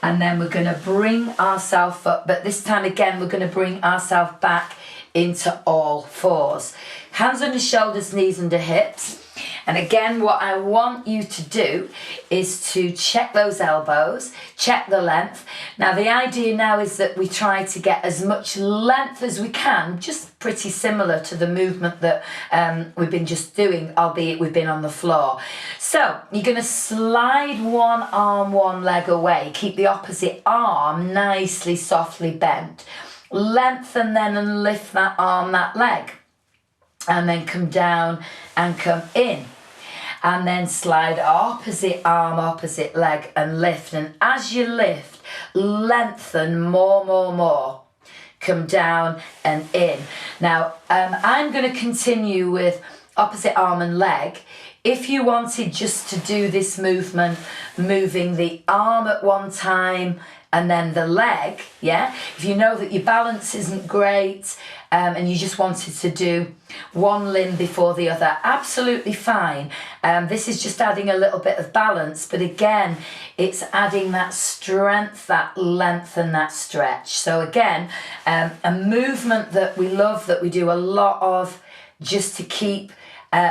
And then we're going to bring ourselves up, but this time again, we're going to bring ourselves back into all fours. Hands under shoulders, knees under hips. And again, what I want you to do is to check those elbows, check the length. Now, the idea now is that we try to get as much length as we can, just pretty similar to the movement that we've been just doing, albeit we've been on the floor. So you're going to slide one arm, one leg away. Keep the opposite arm nicely, softly bent. Lengthen then and lift that arm, that leg. And then come down and come in. And then slide opposite arm, opposite leg and lift. And as you lift, lengthen more. Come down and in. Now, I'm going to continue with opposite arm and leg. If you wanted just to do this movement, moving the arm at one time and then the leg, yeah? If you know that your balance isn't great and you just wanted to do one limb before the other, absolutely fine. This is just adding a little bit of balance, but again, it's adding that strength, that length and that stretch. So again, a movement that we love, that we do a lot of just to keep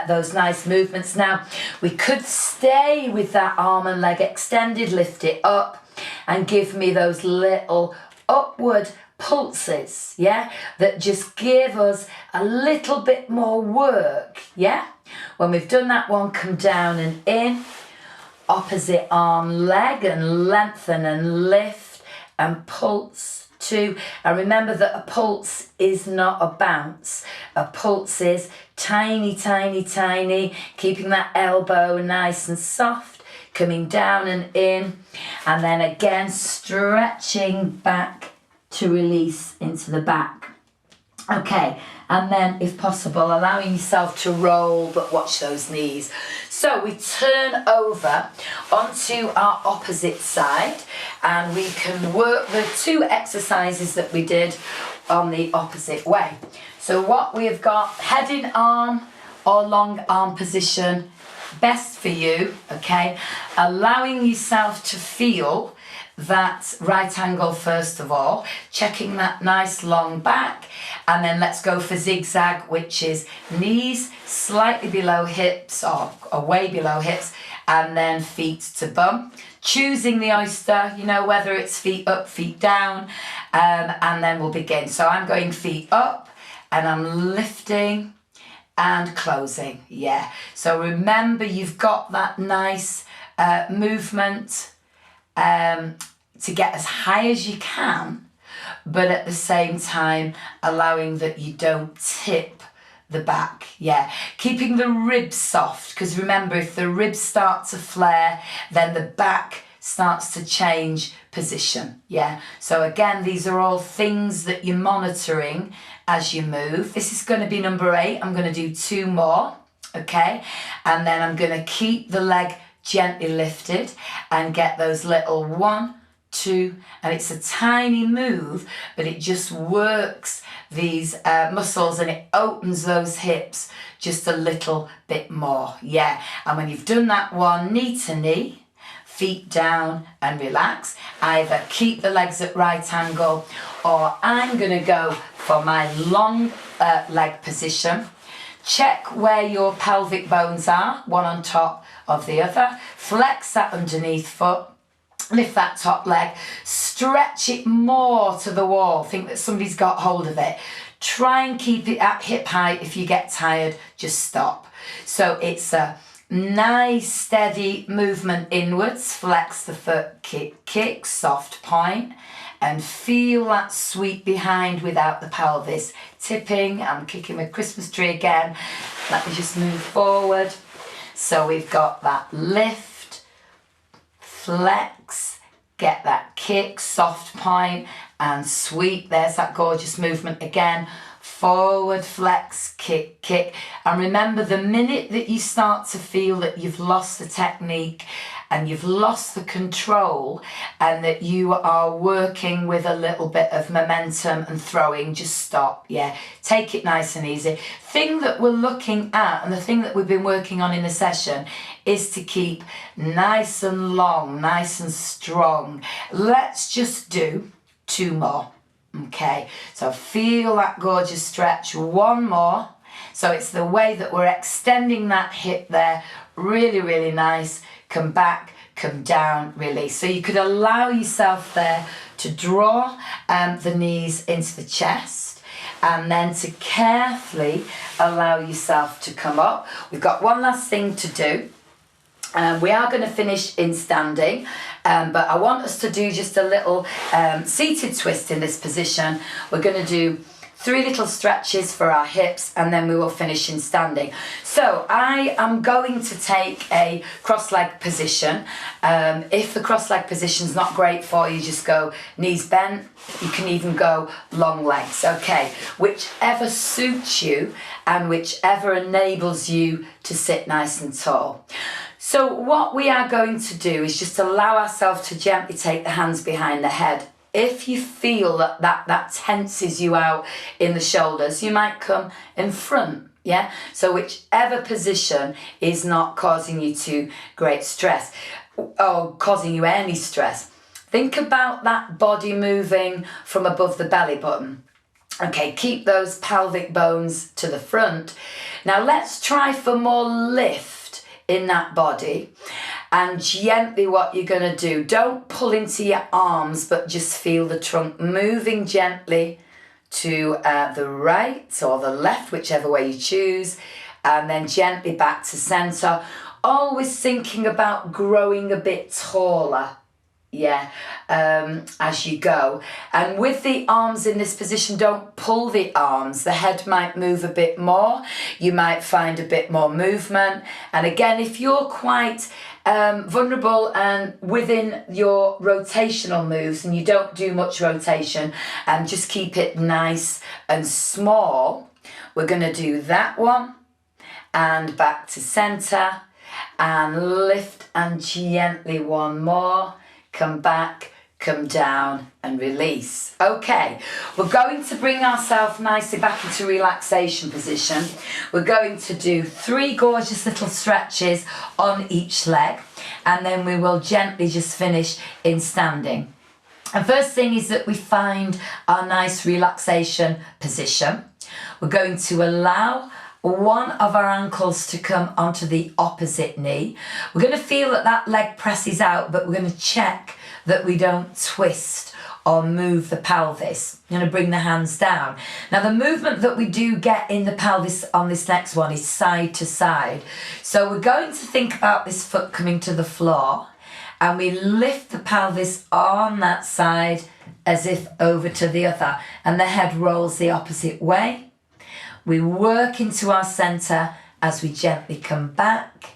those nice movements. Now, we could stay with that arm and leg extended, lift it up and give me those little upward pulses, yeah, that just give us a little bit more work, yeah. When we've done that one, come down and in, opposite arm, leg and lengthen and lift and pulse. Two. And remember that a pulse is not a bounce. A pulse is tiny, keeping that elbow nice and soft, coming down and in, and then again stretching back to release into the back. Okay, and then if possible, allowing yourself to roll, but watch those knees. So we turn over onto our opposite side and we can work the two exercises that we did on the opposite way. So what we have got, head in arm or long arm position, best for you, okay? Allowing yourself to feel that right angle first of all, checking that nice long back, and then let's go for zigzag, which is knees slightly below hips or way below hips, and then feet to bum. Choosing the oyster, you know, whether it's feet up, feet down, and then we'll begin. So I'm going feet up and I'm lifting and closing, yeah. So remember, you've got that nice movement to get as high as you can, but at the same time allowing that you don't tip the back, yeah. Keeping the ribs soft, because remember, if the ribs start to flare, then the back starts to change position, yeah. So again, these are all things that you're monitoring as you move. This is going to be number 8. I'm going to do 2 more, okay, and then I'm going to keep the leg gently lifted and get those little 1, 2, and it's a tiny move, but it just works these muscles and it opens those hips just a little bit more, yeah. And when you've done that one, knee to knee, feet down and relax. Either keep the legs at right angle, or I'm going to go for my long leg position. Check where your pelvic bones are, one on top of the other. Flex that underneath foot. Lift that top leg, stretch it more to the wall. Think that somebody's got hold of it. Try and keep it at hip height. If you get tired, just stop. So it's a nice steady movement inwards. Flex the foot, kick, soft point, and feel that sweep behind without the pelvis tipping. I'm kicking my Christmas tree again. Let me just move forward. So we've got that lift, flex, get that kick, soft point, and sweep. There's that gorgeous movement again. Forward, flex, kick, kick. And remember, the minute that you start to feel that you've lost the technique and you've lost the control and that you are working with a little bit of momentum and throwing, just stop, yeah. Take it nice and easy. Thing that we're looking at and the thing that we've been working on in the session is to keep nice and long, nice and strong. Let's just do 2 more. Okay, so feel that gorgeous stretch. 1 more. So it's the way that we're extending that hip there. Really, really nice. Come back, come down, release. So you could allow yourself there to draw the knees into the chest, and then to carefully allow yourself to come up. We've got one last thing to do. We are going to finish in standing, but I want us to do just a little seated twist in this position. We're going to do 3 little stretches for our hips, and then we will finish in standing. So I am going to take a cross-leg position. If the cross-leg position is not great for you, just go knees bent. You can even go long legs, okay? Whichever suits you and whichever enables you to sit nice and tall. So what we are going to do is just allow ourselves to gently take the hands behind the head. If you feel that tenses you out in the shoulders, you might come in front, yeah? So whichever position is not causing you too great stress or causing you any stress. Think about that body moving from above the belly button. Okay, keep those pelvic bones to the front. Now let's try for more lift in that body, and gently what you're going to do, don't pull into your arms, but just feel the trunk moving gently to the right or the left, whichever way you choose, and then gently back to center, always thinking about growing a bit taller, yeah, as you go. And with the arms in this position, don't pull the arms. The head might move a bit more. You might find a bit more movement. And again, if you're quite vulnerable and within your rotational moves and you don't do much rotation, and just keep it nice and small, we're going to do that one and back to center and lift and gently 1 more. Come back, come down and release. Okay, we're going to bring ourselves nicely back into relaxation position. We're going to do 3 gorgeous little stretches on each leg, and then we will gently just finish in standing. And first thing is that we find our nice relaxation position. We're going to allow one of our ankles to come onto the opposite knee. We're going to feel that that leg presses out, but we're going to check that we don't twist or move the pelvis. I'm going to bring the hands down. Now the movement that we do get in the pelvis on this next one is side to side. So we're going to think about this foot coming to the floor, and we lift the pelvis on that side as if over to the other, and the head rolls the opposite way. We work into our centre as we gently come back,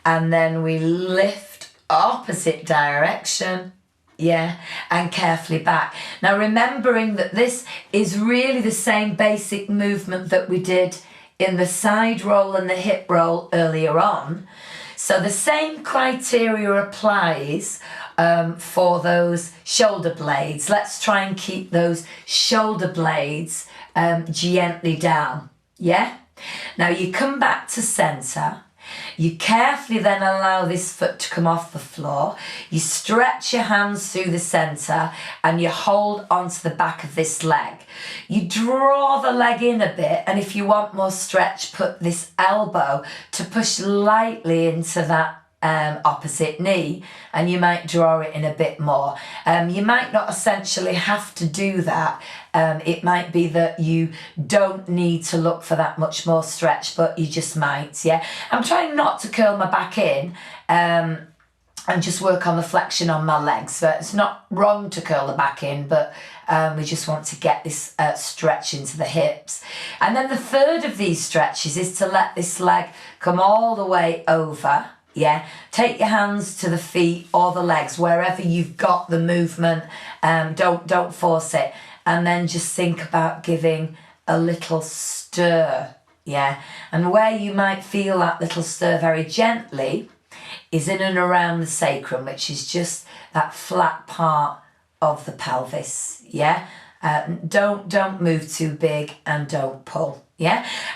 and then we lift opposite direction, and carefully back. Now remembering that this is really the same basic movement that we did in the side roll and the hip roll earlier on. So the same criteria applies for those shoulder blades. Let's try and keep those shoulder blades gently down. Now you come back to centre. You carefully then allow this foot to come off the floor. You stretch your hands through the centre and you hold onto the back of this leg. You draw the leg in a bit, and if you want more stretch, put this elbow to push lightly into that opposite knee, and you might draw it in a bit more. You might not essentially have to do that. It might be that you don't need to look for that much more stretch, but you just might. I'm trying not to curl my back in and just work on the flexion on my legs. So it's not wrong to curl the back in, but we just want to get this stretch into the hips. And then the third of these stretches is to let this leg come all the way over. Take your hands to the feet or the legs, wherever you've got the movement. Don't force it. And then just think about giving a little stir. And where you might feel that little stir very gently is in and around the sacrum, which is just that flat part of the pelvis. Don't move too big, and don't pull.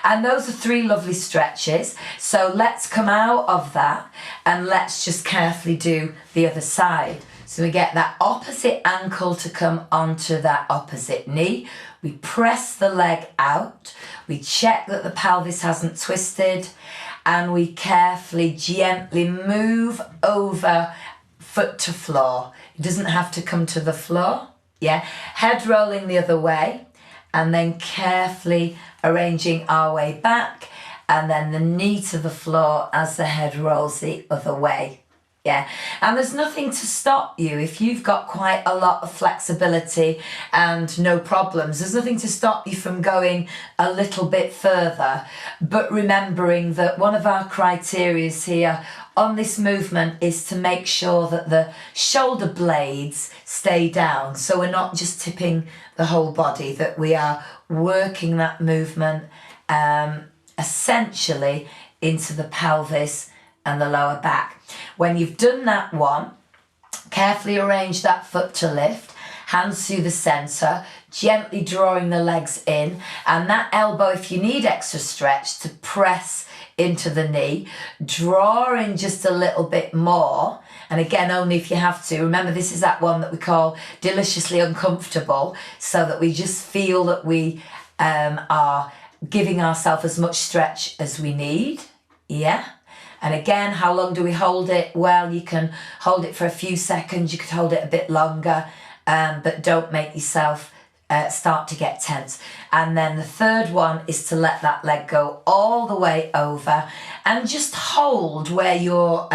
And those are 3 lovely stretches. So let's come out of that and let's just carefully do the other side. So we get that opposite ankle to come onto that opposite knee. We press the leg out. We check that the pelvis hasn't twisted, and we carefully, gently move over foot to floor. It doesn't have to come to the floor. Head rolling the other way, and then carefully arranging our way back, and then the knee to the floor as the head rolls the other way. And there's nothing to stop you if you've got quite a lot of flexibility and no problems. There's nothing to stop you from going a little bit further, but remembering that one of our criteria here on this movement is to make sure that the shoulder blades stay down, so we're not just tipping the whole body, that we are working that movement essentially into the pelvis and the lower back. When you've done that one, carefully arrange that foot to lift, hands through the centre, gently drawing the legs in, and that elbow, if you need extra stretch, to press into the knee, draw in just a little bit more, and again, only if you have to. Remember, this is that one that we call deliciously uncomfortable, so that we just feel that we are giving ourselves as much stretch as we need. And again, how long do we hold it? Well, you can hold it for a few seconds, you could hold it a bit longer, but don't make yourself start to get tense. And then the third one is to let that leg go all the way over and just hold where you're,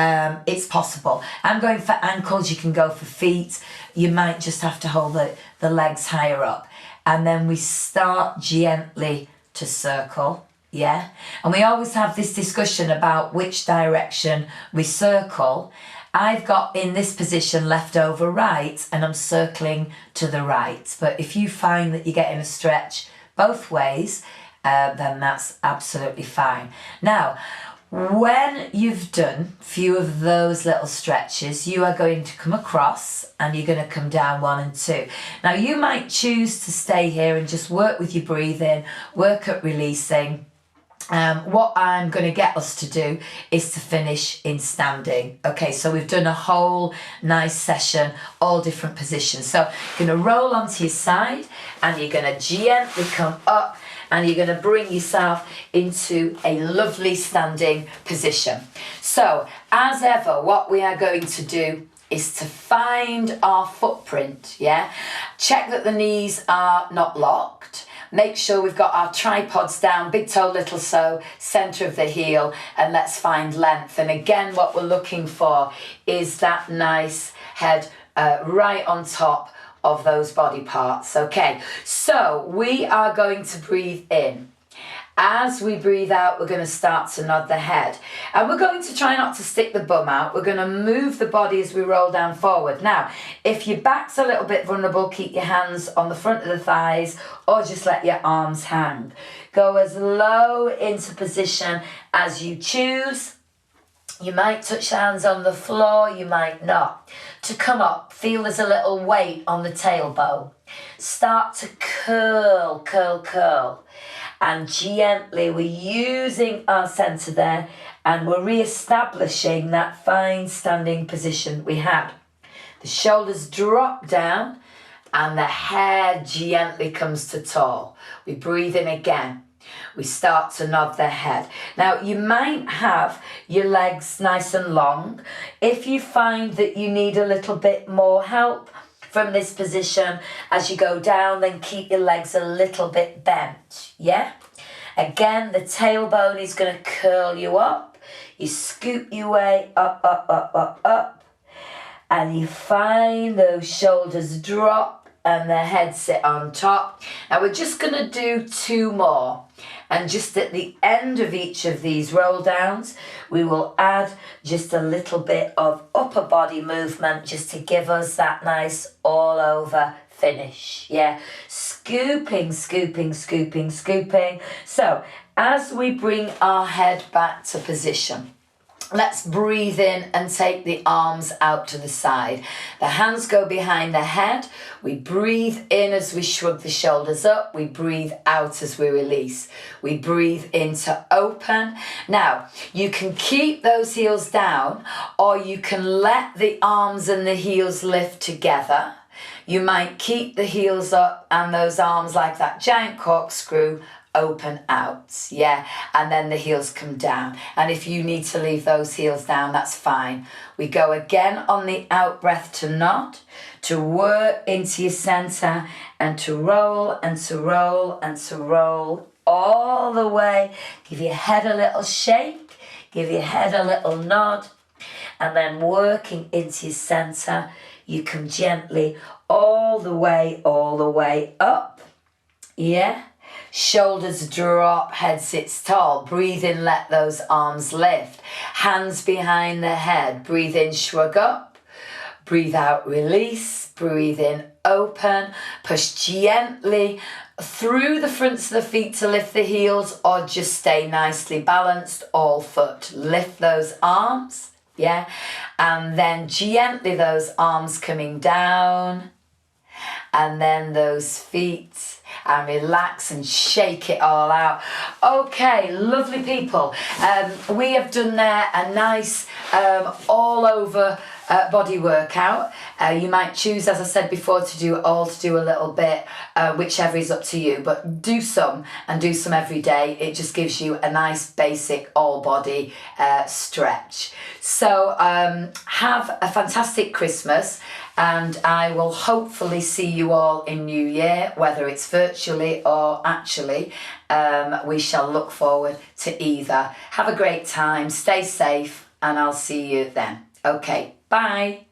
it's possible. I'm going for ankles, you can go for feet. You might just have to hold the legs higher up. And then we start gently to circle. And we always have this discussion about which direction we circle. I've got in this position left over right, and I'm circling to the right. But if you find that you're getting a stretch both ways, then that's absolutely fine. Now, When you've done a few of those little stretches, you are going to come across and you're going to come down 1 and 2. Now you might choose to stay here and just work with your breathing, work at releasing. What I'm going to get us to do is to finish in standing. Okay, so we've done a whole nice session, all different positions. So you're going to roll onto your side and you're going to gently come up and you're going to bring yourself into a lovely standing position. So as ever, what we are going to do is to find our footprint, yeah? Check that the knees are not locked. Make sure we've got our tripods down, big toe, little toe, centre of the heel, and let's find length. And again, what we're looking for is that nice head right on top of those body parts. Okay, so we are going to breathe in. As we breathe out, we're going to start to nod the head. And we're going to try not to stick the bum out. We're going to move the body as we roll down forward. Now, if your back's a little bit vulnerable, keep your hands on the front of the thighs or just let your arms hang. Go as low into position as you choose. You might touch the hands on the floor, you might not. To come up, feel there's a little weight on the tailbone. Start to curl, curl, curl. And gently, we're using our centre there and we're re-establishing that fine standing position we had. The shoulders drop down and the head gently comes to tall. We breathe in again. We start to nod the head. Now, you might have your legs nice and long. If you find that you need a little bit more help from this position as you go down, then keep your legs a little bit bent, yeah? Again, the tailbone is going to curl you up. You scoop your way up, up, up, up, up. And you find those shoulders drop and the head sit on top. Now we're just going to do 2 more. And just at the end of each of these roll downs, we will add just a little bit of upper body movement just to give us that nice all over finish. Yeah, scooping, scooping, scooping, scooping. So as we bring our head back to position, let's breathe in and take the arms out to the side. The hands go behind the head. We breathe in as we shrug the shoulders up. We breathe out as we release. We breathe in to open. Now, you can keep those heels down or you can let the arms and the heels lift together. You might keep the heels up and those arms like that giant corkscrew open out, yeah, and then the heels come down. And if you need to leave those heels down, that's fine. We go again on the out breath to nod, to work into your center and to roll and to roll and to roll all the way. Give your head a little shake, give your head a little nod, and then working into your center, you come gently all the way up, yeah. Shoulders drop, head sits tall. Breathe in, let those arms lift. Hands behind the head. Breathe in, shrug up. Breathe out, release. Breathe in, open. Push gently through the fronts of the feet to lift the heels or just stay nicely balanced, all foot. Lift those arms, yeah? And then gently those arms coming down. And then those feet. And relax and shake it all out. Okay, lovely people. We have done there a nice all over body workout. You might choose, as I said before, to do a little bit, whichever is up to you. But do some and do some every day. It just gives you a nice basic all body stretch. So have a fantastic Christmas. And I will hopefully see you all in New Year, whether it's virtually or actually. We shall look forward to either. Have a great time, stay safe, and I'll see you then. Okay, bye.